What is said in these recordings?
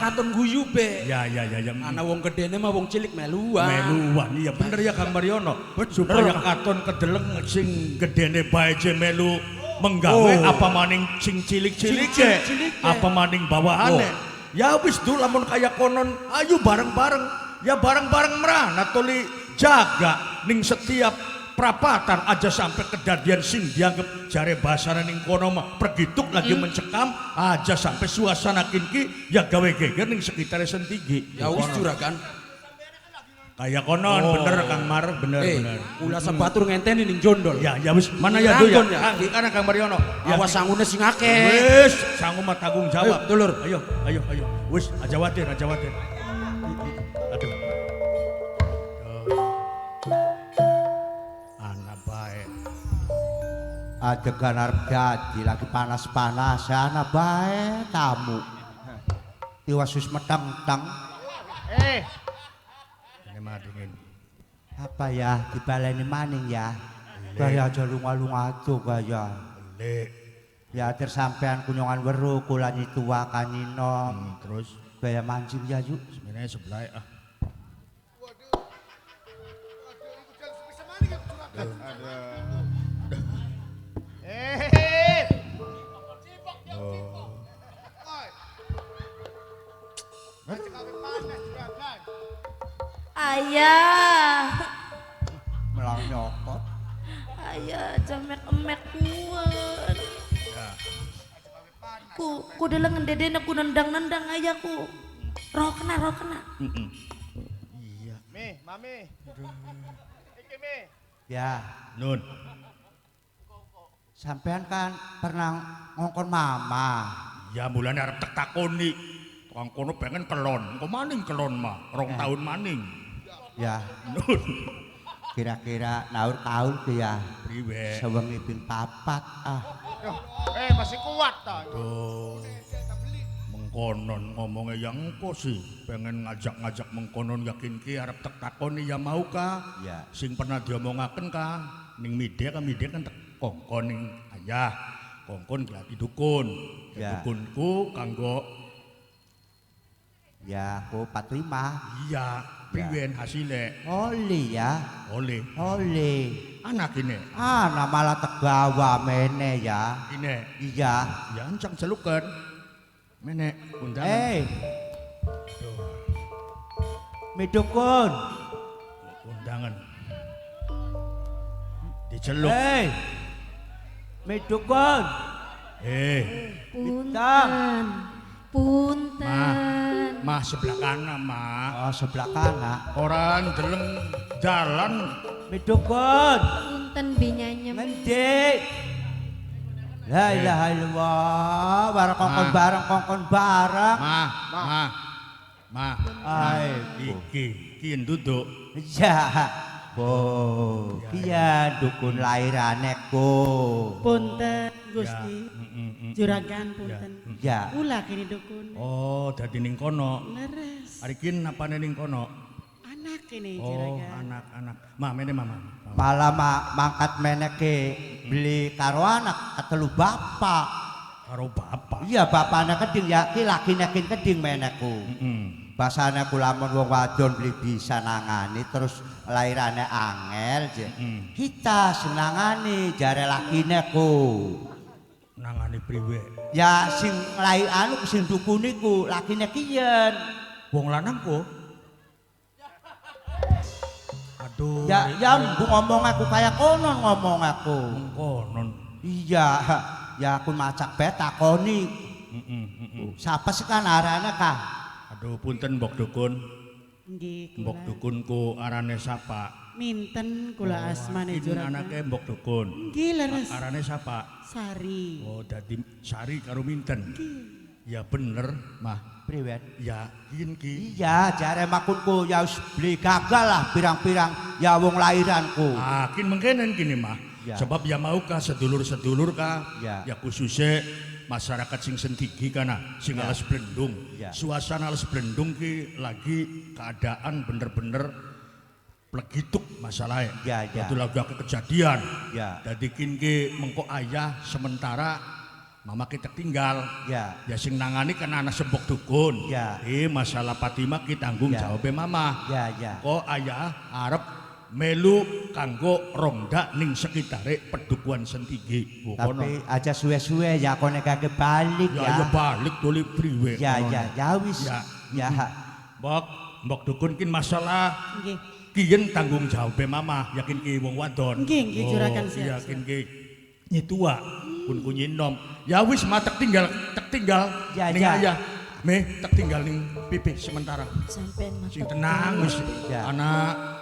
katon guyube. Ya. Ana wong gedene mah wong cilik meluan. Meluan, iya bener ya Kang Mariono. Supaya katon kedeleng sing gedene bae je melu menggawe apa maning sing cilik-cilik apa maning bawahane. Ya wis du lamun kaya konon ayo bareng-bareng. Ya bareng-bareng merana tuli jaga ning setiap prapatan aja sampai kedadian sing dianggap jare basana ning kono mah pergituk lagi mencekam aja sampai suasana kinki ya gawe geger ning sekitar Sentigi. Ya wis juragan. Kayak konon bener Kang Mar bener. Ulah sebatur ngenteni ning jondol. Ya wis mana ya do ya. Karena Kang Mariono. Awas sangune sing akeh. Wis sangu mah tanggung jawab. Dulur. Ayo. Wis aja watir. Aduh. Adegan arep dadi lagi panas-panas ana bae tamu. Tiwas wis meteng-teng. Ini mah dingin. Apa ya dibaleni maning ya? Gaya aja lunga-lunga tuh gaya. Lek. Ya tersampean kunyongan weru kula nyitua kanino. Terus Gaya mancing ya yuk. sebenarnya sebelah Ayah. Melang nyokot. Ayah jamek emek kuat. Ku deleng dedene ku nendang-nendang ayahku. Roh kena. Iya. Mami. Iki Mi. Ya, Nun. sampean kan pernah ngongkon mama. Ya mulane arep tak takoni. Tukang kono pengen kelon. Engko maning kelon mah, 2 tahun maning. Ya, Nun. kira-kira naur tahun tuh ya. Priwe? Sewengi ping 4 ah. Masih kuat ta. Tuh. Mengkonon ngomongnya yang engko sih pengen ngajak-ngajak mengkonon yakin ki arep tak takoni ya mau ka Ya. sing pernah diomongaken ka ning mide kan tek kongkon ning ayah kongkon glati dukun Ya. dukunku kanggo Ya, aku 45. iya priwen hasile Oli ya. oleh Oli. anak ini Ana malah tegawa mene ya. ini Iya. ya ancang celukan menek undangan Midukun. undangan diceluk Midukun. Punten. mah sebelah kanan mah Oh, sebelah kanan. orang deleng jalan Midukun. Punten binyanya. Ngendi? La ilaha illallah. Bareng kongkon bareng. mah Aiku. iki duduk Ya. Oh, iya dukun lairaneku. Punten Gusti. Juragan punten. Ya. Ulah kini dukun. oh dadi ning kono Leres. ari kin napane ning kono Anak ini oh juragan. anak-anak mah mene mama Malah mangkat meneke beli karo anak ketelu bapak. karo bapak Iya bapaknya keding ya ki lakine kin keding meneku. Basane ku lamun wong wadon beli bisa nangani terus lairane angel je. Kita senangani jare lakine ku. nangani priwe Ya sing lair anu sing dukun niku lakine kiyen. wong lanang kok aduh Ya mbok ngomong aku kaya konon ngomong aku. konon Iya, ya aku macak bet takoni. Siapa sih kan arane kah? aduh punten mbok dukun Nggih mbok kula. dukunku arane sapa Minten kula asmane ini juragan. anake mbok dukun Nggih leres. arane sapa Sari. oh dadi Sari karo Minten ya bener mah Priwet. ya kin ki Iya, jare makunku ya wis beli gagal lah pirang-pirang ya wong lairanku. kin mengkenen kini mah Ya. sebab ya mau ka sedulur-sedulur ka Ya. ya khususnya masyarakat sing Sentigi kana sing Ya. alas Blendung Ya. suasana alas Blendung ki lagi keadaan bener-bener plegituk masalahnya Ya, ya. itu lagi kejadian Ya. dadi kin ki mengko ayah sementara mama kita tinggal. Ya. Ya sing nangani kan anak sembok dukun. Ya. Masalah Fatimah kita tanggung Ya. jawab mama. Ya. Kok ayah arep melu kanggo rongdak ning sekitare pedukuhan Sentigi. Tapi aja suwe-suwe ya kok nek kagak balik ya. Ya ya. balik doli priwe. Ya wis. Ya. Ya. Mbok dukun kin masalah Nggih. kiyen tanggung jawab mama yakin ki wong wadon. Nggih, juragan siap. Yakin ki nyitua pun kunyinom. Ya wis tek tinggal Ya, ning ya. ayah. Tek tinggal ning pipi sementara. Sampean mah. Sing tenang wis. Ya.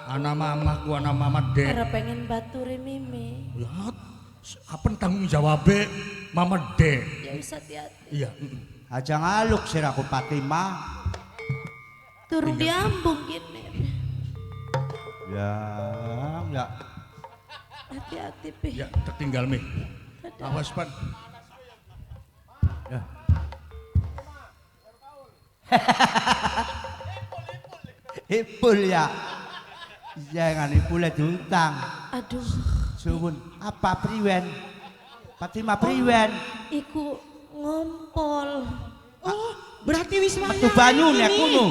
Anak mamaku, anak mama dek. Ora pengen bature Mimi. Ya, apa tanggung jawabnya mama dek. Ya wis hati-hati. Iya. Aja ngaluk siraku Fatimah. Turun diambung gini. Ya. Hati-hati Pi. Ya, tertinggal mi. Awas pan. Ya. Ipul ya. Jangan ipulnya diutang. Aduh, Suwun, apa priwen? Fatimah priwen. iku ngompol. Oh, berarti wis wayahe. Metu banyu nek ini. kuno.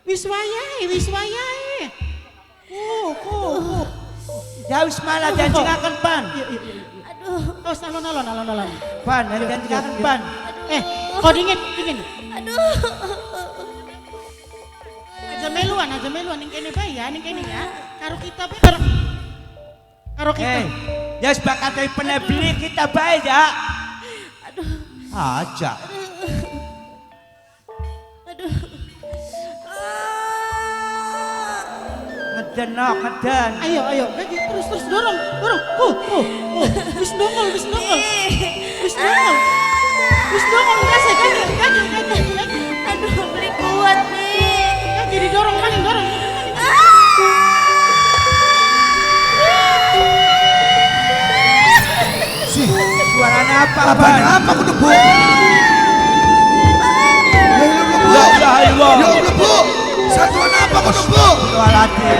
Wis wayahe. Oh. Ya wis malah janjengaken pan. Aduh, Oh, alon-alon. Pan, janjengaken pan. Oh dingin. aduh. Aja meluan ning kene bae ya, Karo kita bae karo kita. Ya wis bakat pene beli kita bae ya. Aduh, Aja. aduh. Ngeden. Ayo, gaji terus dorong. Wis dongol. Gaji. Aduh, beli kuat nih. Gaji didorong maning. Suaranya apa? Apanya apa kudu bu? Ya Allah. Ya Allah bu. Satuan apa kudu bu? Suaranya.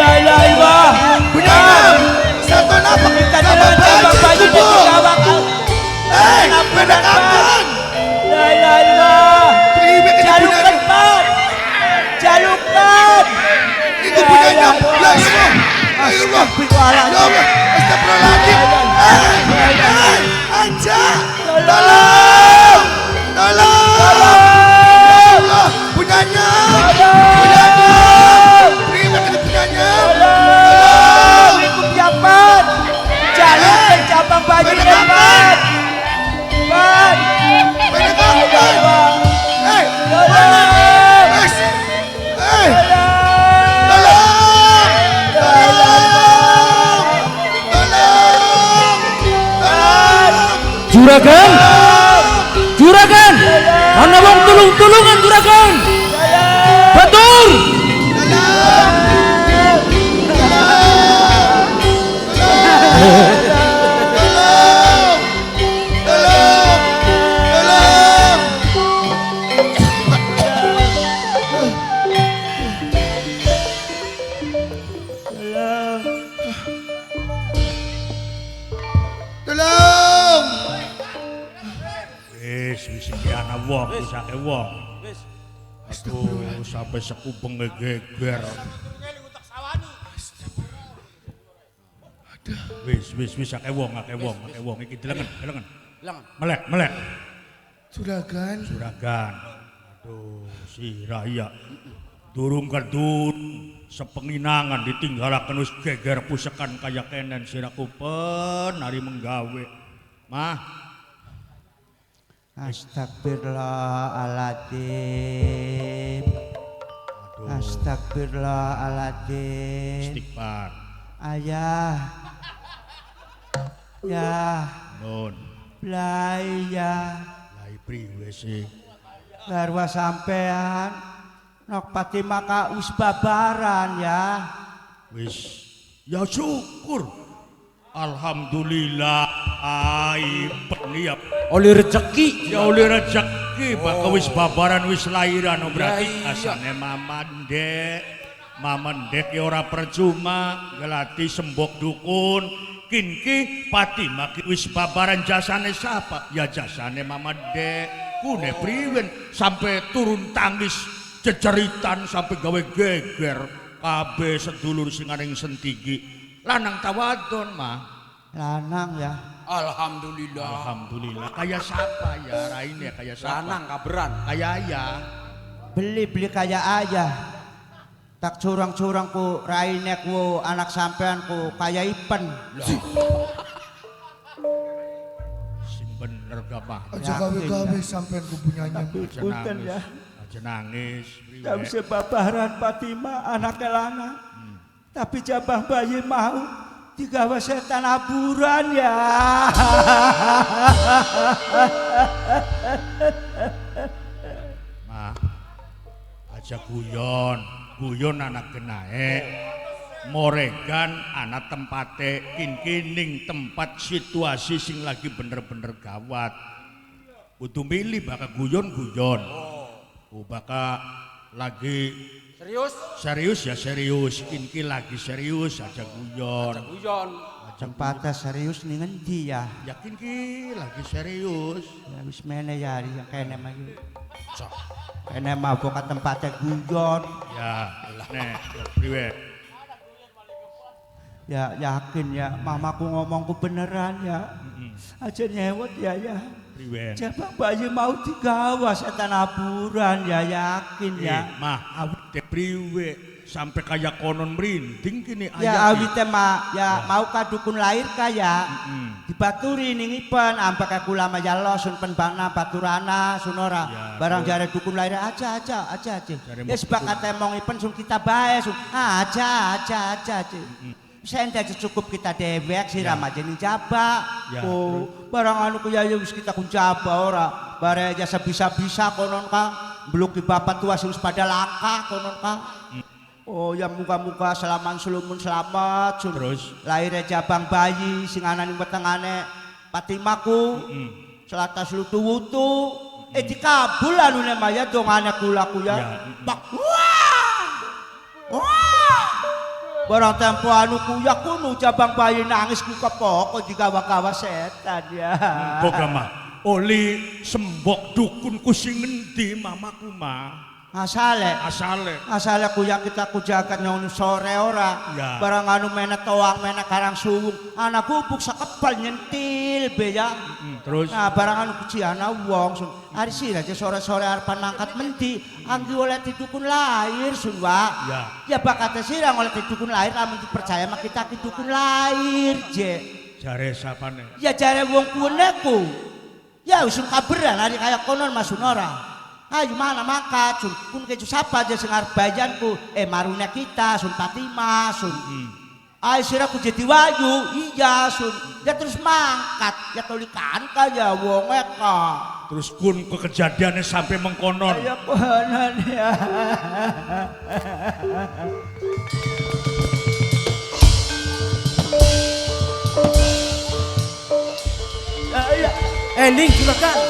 La ilaha illallah. Benar. Satuan apa? Kita Kabar jalan baca bu. Beda kapan? La ilaha illallah. Priwe kita punya. Jalukan. Itu punyanya. Ya Allah. Ya Allah. Ya Allah. Astagfirullahaladzim. Aja. Tolong. Ya Allah. Punyanya. Priwe kita punyanya. Tolong. Ikut japan. Jaluk ke cabang baju Beda depan. kapan? Pan. Beda kapan? Hei. Tolong. Hei. Juragan, ana wong tulung-tulungan juragan. Batur. Tolong. Wis iki ana wong, wis akeh wong. Aduh, sampai sekupeng geger. Wis akeh wong iki delengen. Melek. Juragan. Aduh, si Raya. Durung kedun sepenginangan ditinggalaken wis geger pusekan kaya kenen siraku penari menggawe. Mah, Astagfirullahaladzim. Astagfirullahaladzim. istighfar. Ayah. Ya. Nun, Blaya. lai priwe sih. Garwa sampean. Nok Fatimah ka wis babaran ya. Wis, ya syukur. Alhamdulillah, peniap. Oleh rezeki. Ya oleh rezeki, baka wis babaran wis lairan berarti Ya, iya. asane mamandek ya ora percuma ngelati sembok dukun Kinki Fatimah ki wis babaran jasane siapa? Ya jasane Mama Dek. Kune priwen sampai turun tangis ceceritan sampai gawe geger kabeh sedulur sing aning sentigi. Lanang tawadon mah. Lanang ya. Alhamdulillah. Alhamdulillah. Kayak siapa ya Raine kayak siapa? Lanang kaberan. Kayak ya. Beli kayak aja. Tak curang-curang ku raine ku anak sampean ku kayak Ipen. Sing bener gak mah. Aja gawe-gawe sampean ku punyanya. Punten ya. Aja nangis. Jam sebabaran Fatimah anaknya lanang. Tapi jabang bayi mau digawa setan aburan ya. Mah. Aja guyon anak genahe. Moregan anak tempate king-kining tempat situasi sing lagi bener-bener gawat. Kudu milih baka guyon-guyon. Baka lagi serius ya serius. Kinki lagi serius aja guyon. Tempatnya serius nih ngendi ya. Yakin ki lagi serius. Ya wis mene ya yang kene mah iki. Kene mah boka tempatnya guyon. Ya, nek priwe. Ya yakin ya mamaku ngomongku beneran ya. Aja nyewot ya ya. Priwe. Jabang bayi mau digawa setan aburan ya yakin ya. Mah awit priwe sampai kayak konon merinding kini Ya awit mah ya mau ka dukun lahir kaya. Dibaturi ning Ipen ampek kula mah ya losun penbangna baturana sunora. Ya, Barang jare dukun lahir aja. Ya sepakat emong Ipen sun kita bae sun. Aja. Sente cukup kita dewek siram aja ning jaba. Ya, Barang anu kaya wis kita kun jaba ora. Bare aja sebisa-bisa konon ka. Beluk di bapak tua wis pada langka konon ka. Oh ya muka-muka selaman sulumun selamat sun. Terus Lahirnya jabang bayi sing ana ning wetengane Fatimahku. Selata slutu wutu. Dikabul anune maya dongane kula ya. Bak. Wah. Barang tempo anu kuya kuno jabang bayi nangis ku kepoko digawa-gawa setan ya. Bogama oli sembok dukunku sing ngendi mamaku mah. Asale kuya kita ku jagat nyong sore ora. Ya. Barang anu mena toang mena karang suwung anak bubuk sakepal nyentil be ya. Terus Nah barang anu kuciana wong sun. Ari sira aja sore-sore arep nangkat menti anggi oleh dukun lahir sun wa. Ya bakate sira oleh dukun lahir lamun dipercaya mah kita dukun lahir je. jare sapane? Ya jare wong kuweneku. Ya usun kaberan ari kaya konon Mas Sunora. Ayo mana maka sun kun keju sapa aja sing arep bajanku marune kita sun Fatimah sun. Ayo siraku jadi wayu iya sun. Ya terus mangkat ya tolikan kaya wong eka. Terus kun kejadiannya sampai mengkonon. Ya konon ya. Eling juragan.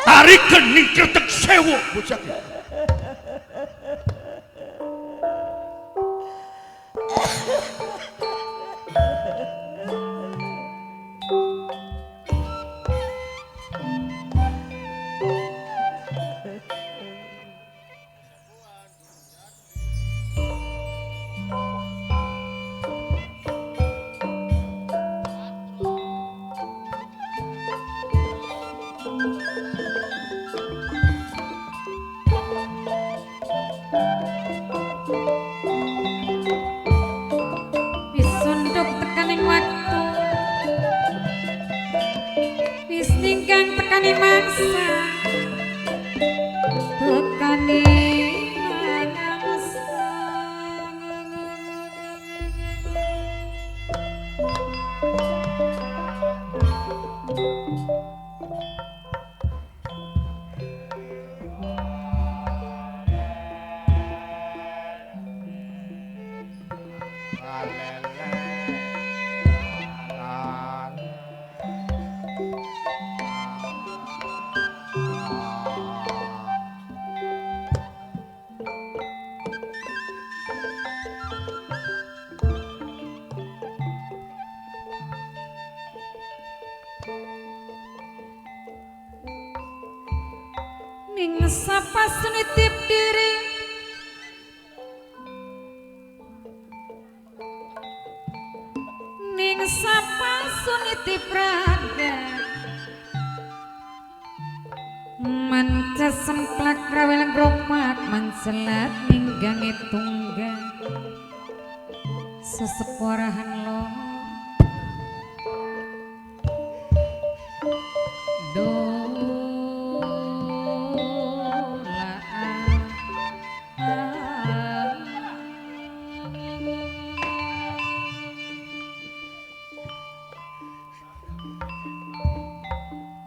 Tarik kening kretek sewu bocah ki. Pisunduk tekaning waktu, wis ninggang tekaning mangsa, tekaning mangsa. ning sapa sunitip diri ning sapa sunitip raga manca semplak rawel gromat mancelat ninggange tunggang seseporahan lo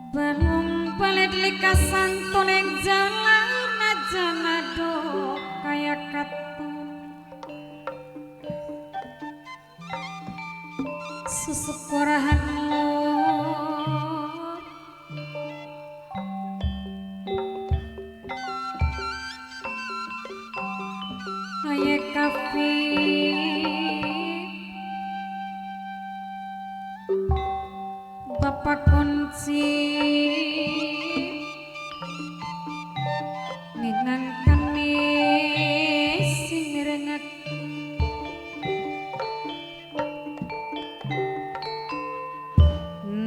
balung balet likasan toneng jalan najana do kaya katon seseporahan lo aye kafe bapak kunci minangkane sing mirengat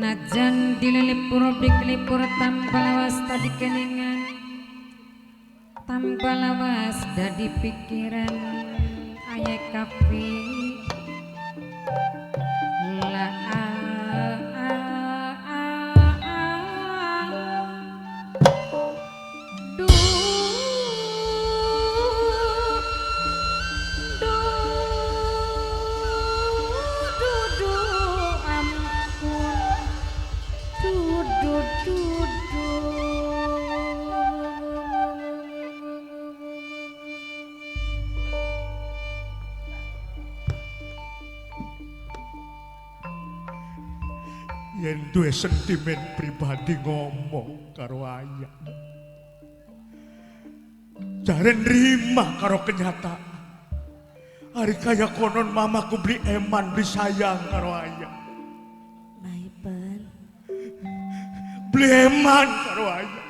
najan dilelipur dikelipur tambah lawas tadi keningan tambah lawas dadi pikiran aye kafe la yen duwe sentimen pribadi ngomong karo ayah jare nrima karo kenyataan hari kaya konon mamaku beli eman beli sayang karo ayah Maipen, beli eman karo ayah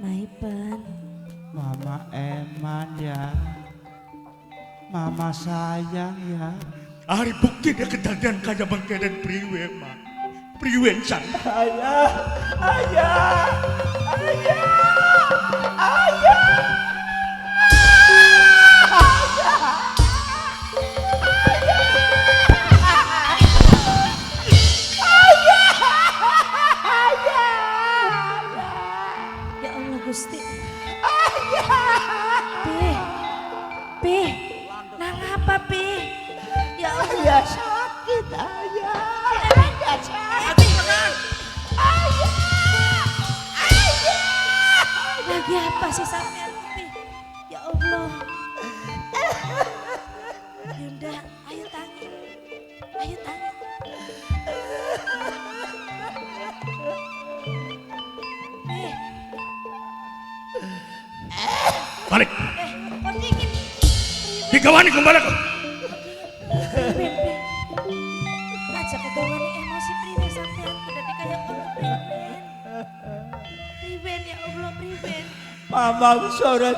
Maipen. Mama eman ya, mama sayang ya. hari bukti dia kejadian kaya mengkeden priwe mah priwe san Ya Allah Gusti. Pi, nang apa Pi? Ya Allah. Ya sakit ayah, ayah sakit. Lagi apa sih sampean Pi? Ya Allah. Yunda, ayo tangis. Ayo tangis. Pi, balik kok dingin? digawani kembali kok Priben, Pi. Aja kegawani emosi priwe sampean kedadi kaya ngono priben. Priben ya Allah priben. Mama sorot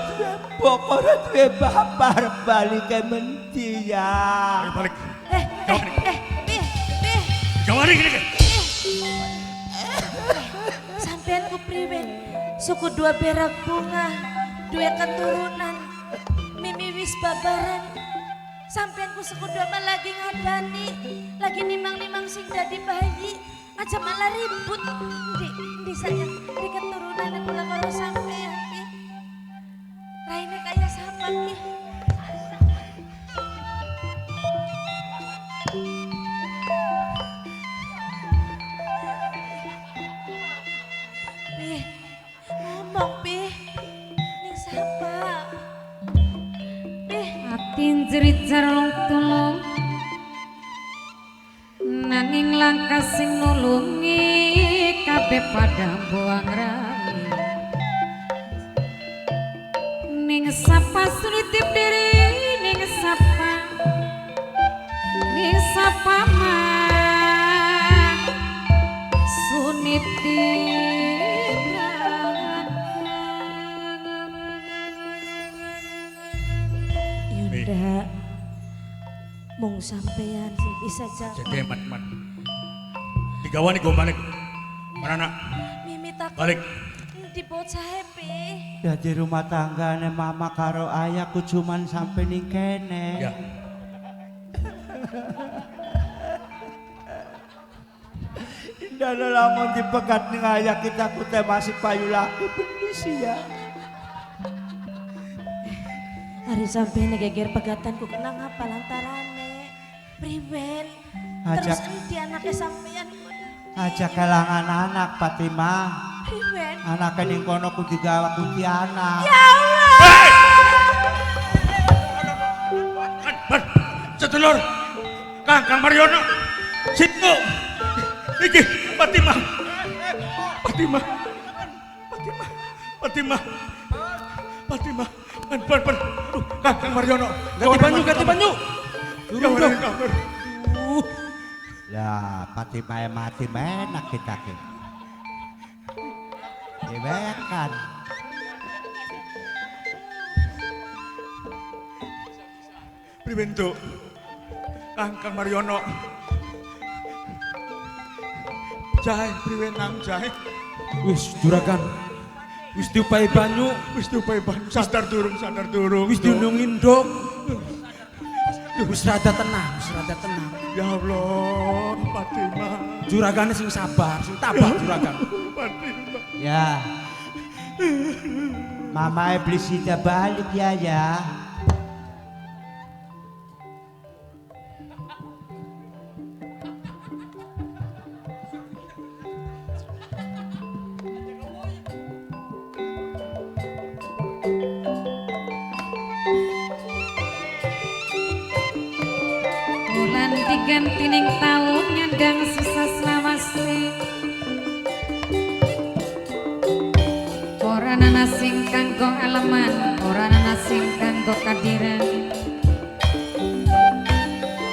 pokoknya duwe bapak balik ke menti ya. ayo balik Pi, gawani gini kan sampean ku priben. Suku dua berak bunga, dua keturunan, mimi wis babaran. Sampean ku suku dua mah lagi ngadani, lagi nimang-nimang sing dadi bayi, aja malah ribut. Di saya di keturunan kula karo sampean Pi. Raine kaya siapa Pi? Pi, ngomong Pi, ning siapa? Pi, atin jerit jarlong tulung nanging langkah sing nulungi kabeh pada buang rawi ning sapa sunitip diri ning sapa mah sunitip Ndak. Mung sampean sing bisa jawab. Jadi hemat. Digawani gue balik. Mana nak? Mimi takut. Balik. Di bocah happy. Jadi rumah tanggane mama karo ayahku cuman sampai ning kene. Ya. Indah lamun dipegat ning ayah kita ku teh masih payu laki benis ya. Hari sampai geger pegatanku kena ngapa lantarane. Priwen. Terus Ajak- endi anaknya sampean. Aja kelangan anak Fatimah. Priwen. Anaknya ning kono ku digawa kuntilanak. Ya Allah. Man, sedulur. Kang Mariono. Situ. Iki Fatimah. Ban. Aduh, Kang Mariono. Ganti banyu. Turun dong. Lah Fatimah mati menak kita ki. Dibekan. Pribentuk. Kang Mariono. Jahe, priwenang jahe. Wis juragan. Wis diupai banyu. Wis diupai ban. Sadar durung. Wis diundungin dok. Wis rada tenang. Ya Allah, Fatimah. Juragane sing sabar, sing tabah juragan. Fatimah. Ya. Mama iblis sudah balik ya. Bulan diganti ning taun nyandang sisa selawase. Ora ana sing kanggo eleman, ora ana sing kanggo kadiran.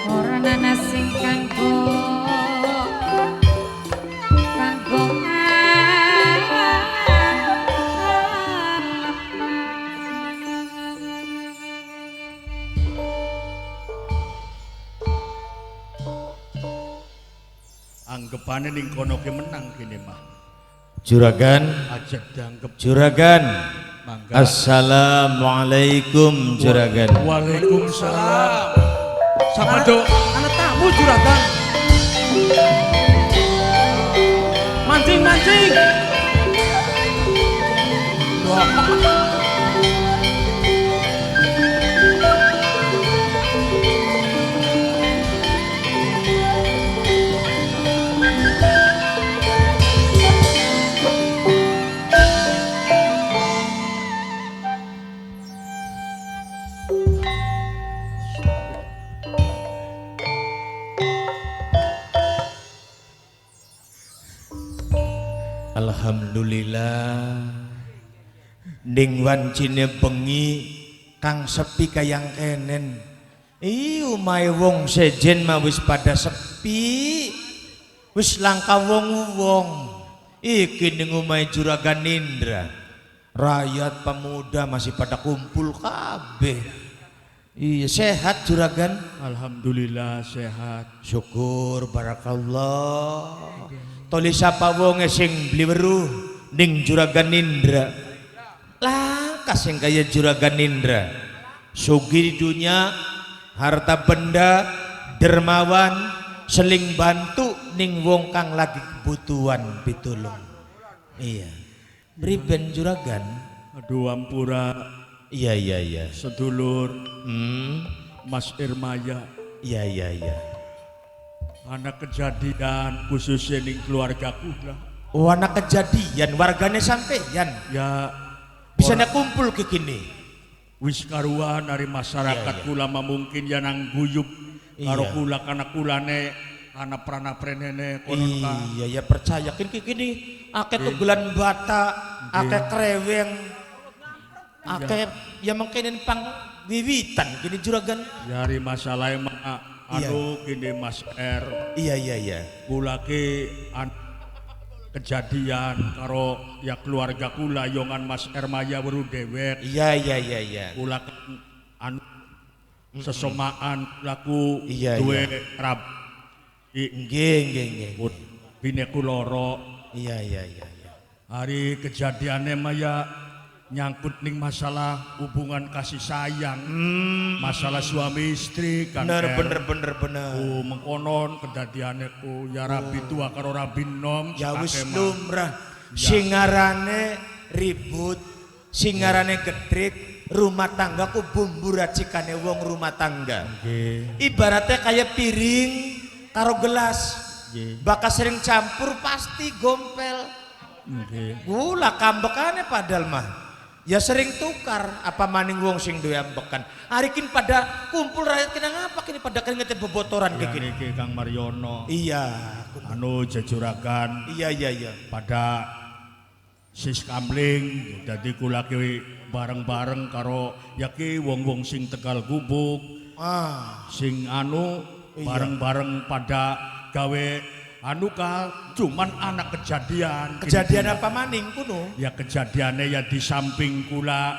Ora ana sing kanggo Anggepane ning kono ki menang kene mah. Juragan, Aja dianggep juragan. mangga. Assalamualaikum juragan. Waalaikumsalam. Sama do. Anak tamu juragan. Mancing. Alhamdulillah. Ning wancine bengi kang sepi kayang kenen. Omahe wong sejen mah wis pada sepi. Wis langka wong-wong. Iki ning omahe Juragan Indra. Rakyat pemuda masih pada kumpul kabeh. Iya sehat Juragan. Alhamdulillah sehat. Syukur barakallah. Toli sapa wonge sing beli weruh ning Juragan Indra. Langka sing kaya Juragan Indra. Sugih di dunia, harta benda, dermawan, seling bantu ning wong kang lagi kebutuhan pitulung. Iya. Priben Juragan? Aduh ampura Iya. sedulur Hmm. Mas Irmaya. Iya. Anak kejadian khususnya ning keluargaku lah. Oh, anak kejadian wargane sampeyan. Ya Bisa kumpul ke kini. wis karuan dari masyarakat Iya. kula mah mungkin ya nang guyub karo Iya. kula kana kulane ana prana-prenene konon ka. Iya ya percaya kini akeh tugelan bata, akeh kreweng, akeh ya mungkin pang wiwitan kini juragan. Dari masalah emang anu gini Mas R Iya. kula ki kejadian karo ya keluarga kula yongan Mas R Maya weru dewek Iya. kula kan anu sesomaan laku Iya, duwe iya. rab Nggih. bineku loro. Iya. Hari kejadiannya Maya nyangkut ning masalah hubungan kasih sayang, masalah suami istri kan. Bener. Mengkonon kedadiannya ku ya rabi tua karo rabi nom. Ya wis kakek mah. lumrah. Singarane ribut, singarane gedrik, rumah tangga ku bumbu racikane wong rumah tangga. Nggih. Ibaratnya kayak piring karo gelas. Nggih. Bakal sering campur pasti gompel. Nggih. Gula kambekane padahal mah. Ya sering tukar apa maning wong sing duwe ambekan. Arikin pada kumpul rakyat kena ngapa kini pada keringetnya bebotoran Ya kayak gini. niki Kang Mariono. Iya. Anu jejuragan Iya. pada sis kamling dadi kula ki bareng-bareng karo yaki wong-wong sing Tegal Gubuk sing anu bareng-bareng pada gawe anu ka cuman anak kejadian Apa maning kuno? ya kejadiannya ya di samping kula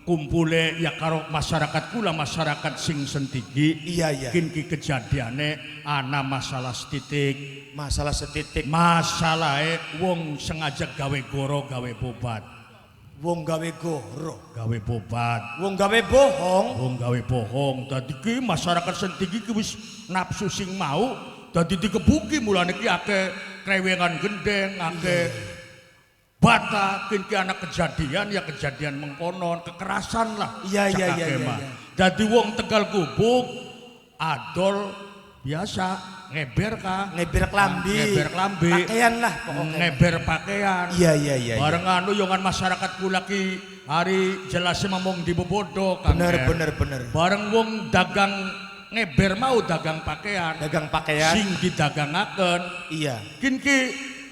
kumpule ya karo masyarakat kula masyarakat sing sentigi Iya. ki kejadiannya ana masalah setitik Masalah setitik. masalahnya wong sengaja gawe goro gawe bobat Wong gawe goro. gawe bobat Wong gawe bohong. wong gawe bohong dadi ki masyarakat sentigi ki wis nafsu sing mau dadi dikebuki mulane ki akeh krewengan gendeng akeh bata ki anak kejadian ya kejadian mengkonon kekerasan lah Iya. dadi wong Tegal Gubuk adol biasa ngeber klambi Pakaian lah pokoknya. ngeber pakaian Iya. bareng anu yongan masyarakat kula ki hari jelasnya ngomong di bebodo kan Bener. bareng wong dagang ngeber mau dagang pakaian Dagang pakaian. sing didagangaken Iya. ki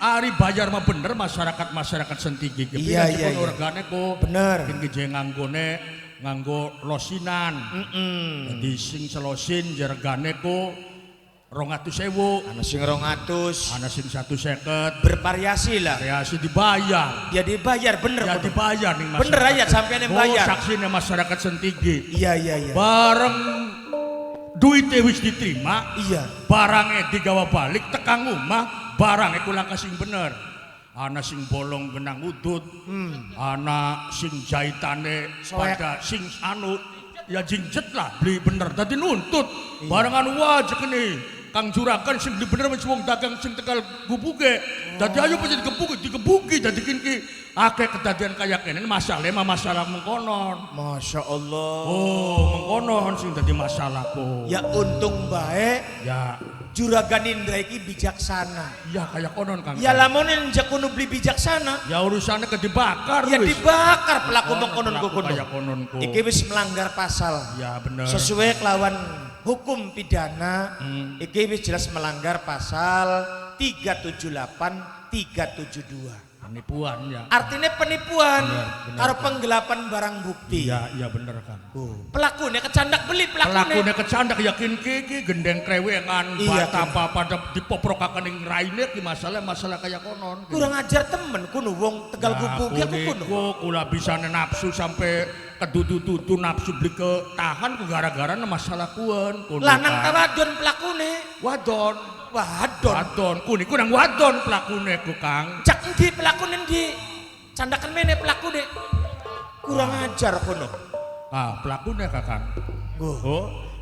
hari bayar mah bener masyarakat sentigi ki Iya. organe ku Bener. kin ki nganggo losinan jadi sing selosin jergane ku 200.000 Ana sing 200. ana sing 150 Bervariasi lah. kreasi dibayar Ya dibayar bener. ya kudu. dibayar nih Bener aja sampean yang bayar. saksinya masyarakat sentigi Iya. bareng duitnya wis diterima Iya. barangnya digawa balik tekang omah barangnya kulang kasing bener ana sing bolong genang udut ana sing jahitane Soek. pada sing anu ya jingjet lah beli bener tadi nuntut barang anu wajib ini Kang Juragan sing beli bener wis wong dagang sing Tegal Gubuke dadi ayo pasti dikebuki dadi ki akeh kedadian kaya kene masalah mengkonon. Masya Allah. Mengkonon sing dadi masalahku. Ya untung baik. Ya Juragan Indra iki bijaksana. ya kaya konon Kang. Ya lamun njak kudu beli bijaksana. Ya urusannya ke dibakar Ya wis. dibakar pelaku mengkonon Pelaku kudu. kaya kononku. Iki wis melanggar pasal. Ya bener. Sesuai kelawan hukum pidana, iki wis jelas melanggar pasal 378 372. Penipuan ya. Artinya penipuan Bener. karo penggelapan barang bukti. Iya bener kan. Pelakunya kecandak beli Pelakunya kecandak yakin ki gendeng krewengan Iya, batapa pada dipoprokaken ing raine ki masalah kaya konon. kurang ajar temen kuno wong Tegal Gubuk ya kuno. Kula bisa nafsu sampai kedudu-dudu nafsu beli ke tahan ku gara-gara masalah kuan. Lanang ta wadon pelakune? Wadon. Wadon. Kuni kurang wadon pelakune ku Kang. Cak endi pelakune endi? Candakan mene pelakune. Kurang ajar kuno. Pelakune Kakang.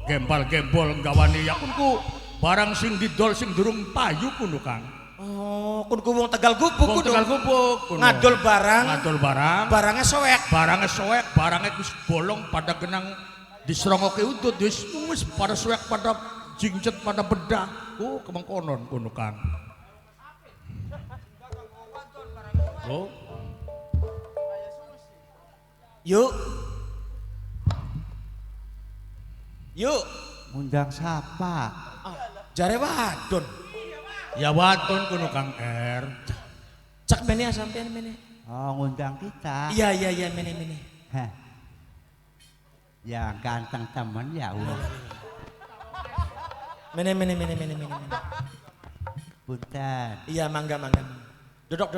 Gembal-gembol gawani yakunku barang sing didol sing durung payu kuno Kang. Oh, kun wong Tegal Gubuk kuno. Tegal Gubuk kuno. Ngadol barang. Barangnya soek. Barangnya wis bolong pada genang diserongoke udut wis pada soek pada jingjet pada bedah. Kemengkonon kuno Kang. Yuk. Undang siapa? Jare wadon. Ya wadon kuno Kang R. Cak mene sampean mene. Oh, ngundang kita. Iya mene. Heh. Ya ganteng temen ya udah. Mene. Punten. Iya mangga. Duduk.